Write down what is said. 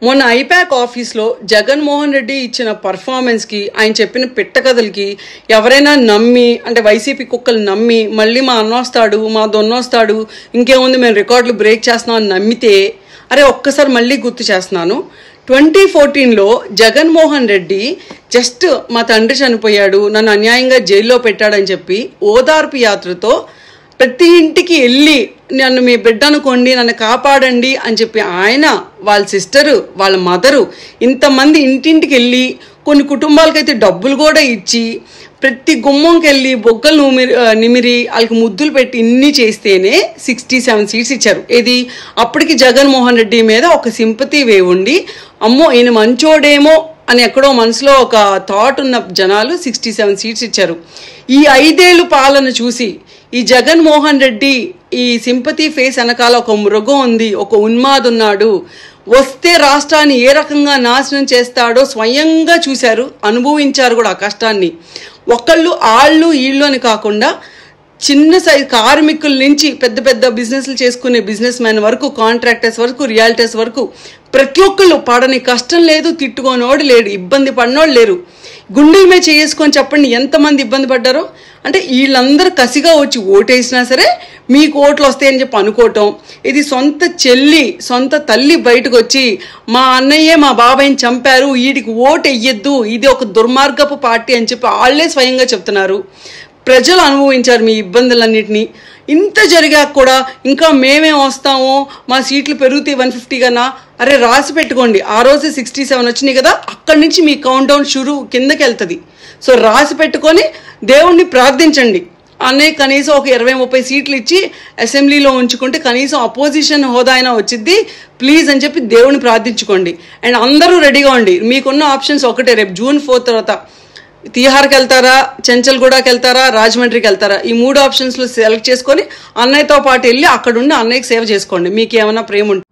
మొన్న ఐపాక్ ఆఫీస్లో జగన్మోహన్ రెడ్డి ఇచ్చిన పర్ఫార్మెన్స్కి, ఆయన చెప్పిన పిట్టకథలకి ఎవరైనా నమ్మి, అంటే వైసీపీ కుక్కలు నమ్మి మళ్ళీ మా అన్నొస్తాడు, మా దొన్నొస్తాడు, ఇంకేముంది మేము రికార్డులు బ్రేక్ చేస్తున్నాం అని నమ్మితే, అరే ఒక్కసారి మళ్ళీ గుర్తు చేస్తున్నాను. 2014లో జగన్మోహన్ రెడ్డి జస్ట్ మా తండ్రి చనిపోయాడు, నన్ను అన్యాయంగా జైల్లో పెట్టాడని చెప్పి ఓదార్పు యాత్రతో ప్రతి ఇంటికి వెళ్ళి నన్ను మీ బిడ్డ అనుకోండి, నన్ను కాపాడండి అని చెప్పి ఆయన, వాళ్ళ సిస్టరు, వాళ్ళ మదరు, ఇంతమంది ఇంటింటికి వెళ్ళి కొన్ని కుటుంబాలకైతే డబ్బులు కూడా ఇచ్చి ప్రతి గుమ్మంకి వెళ్ళి బొగ్గలు నిమిరి వాళ్ళకి ముద్దులు పెట్టి ఇన్ని చేస్తేనే 67 సీట్స్ ఇచ్చారు. ఇది అప్పటికి జగన్మోహన్ రెడ్డి మీద ఒక సింపతి వేవ్ ఉండి, అమ్మో ఈయన మంచోడేమో అని ఎక్కడో మనసులో ఒక థాట్ ఉన్న జనాలు 67 సీట్స్ ఇచ్చారు. ఈ 5 ఏళ్ళు పాలన చూసి ఈ జగన్మోహన్ రెడ్డి ఈ సింపతి ఫేస్ వెనకాల ఒక మృగం ఉంది, ఒక ఉన్మాదున్నాడు, వస్తే రాష్ట్రాన్ని ఏ రకంగా నాశనం చేస్తాడో స్వయంగా చూశారు, అనుభవించారు కూడా ఆ కష్టాన్ని. ఒకళ్ళు ఆళ్ళు ఈళ్ళు అని కాకుండా చిన్న సైజ్ కార్మికుల నుంచి పెద్ద పెద్ద బిజినెస్లు చేసుకునే బిజినెస్ మ్యాన్ వరకు, కాంట్రాక్టర్స్ వరకు, రియాలిటర్స్ వరకు ప్రతి ఒక్కళ్ళు పడని కష్టం లేదు, తిట్టుకోనోడు లేడు, ఇబ్బంది పడినోడు లేరు. గుండెల మీద చేసుకొని చెప్పండి ఎంతమంది ఇబ్బంది పడ్డారో. అంటే వీళ్ళందరూ కసిగా వచ్చి ఓటేసినా సరే మీకు ఓట్లు వస్తాయని చెప్పి అనుకోవటం, ఇది సొంత చెల్లి, సొంత తల్లి బయటకు వచ్చి మా అన్నయ్యే మా బాబాయిని చంపారు, వీడికి ఓటు వెయ్యొద్దు, ఇది ఒక దుర్మార్గపు పార్టీ అని చెప్పి వాళ్ళే స్వయంగా చెప్తున్నారు. ప్రజలు అనుభవించారు మీ ఇబ్బందులన్నింటినీ. ఇంత జరిగాక కూడా ఇంకా మేమేం వస్తామో, మా సీట్లు పెరుగుతాయి 150 కన్నా, అరే రాసి పెట్టుకోండి, ఆ రోజు 67 వచ్చినాయి కదా, అక్కడి నుంచి మీ కౌంట్ డౌన్ షురు కిందకి వెళ్తుంది. సో రాసి పెట్టుకొని దేవుణ్ణి ప్రార్థించండి, అన్నయ్య కనీసం ఒక 20-30 సీట్లు ఇచ్చి అసెంబ్లీలో ఉంచుకుంటే కనీసం అపోజిషన్ హోదా అయినా వచ్చింది ప్లీజ్ అని చెప్పి దేవుణ్ణి ప్రార్థించుకోండి. అండ్ అందరూ రెడీగా ఉండి, మీకున్న ఆప్షన్స్ ఒకటే, రేపు June 4 తర్వాత తిహార్కి వెళ్తారా, చెంచల్గూడకి వెళ్తారా, రాజమండ్రికి వెళ్తారా, ఈ 3 ఆప్షన్స్లో సెలెక్ట్ చేసుకొని అన్నయ్యతో పాటు వెళ్ళి అక్కడుండి అన్నయ్యకి సేవ చేసుకోండి, మీకు ఏమైనా ప్రేమ ఉంటుంది.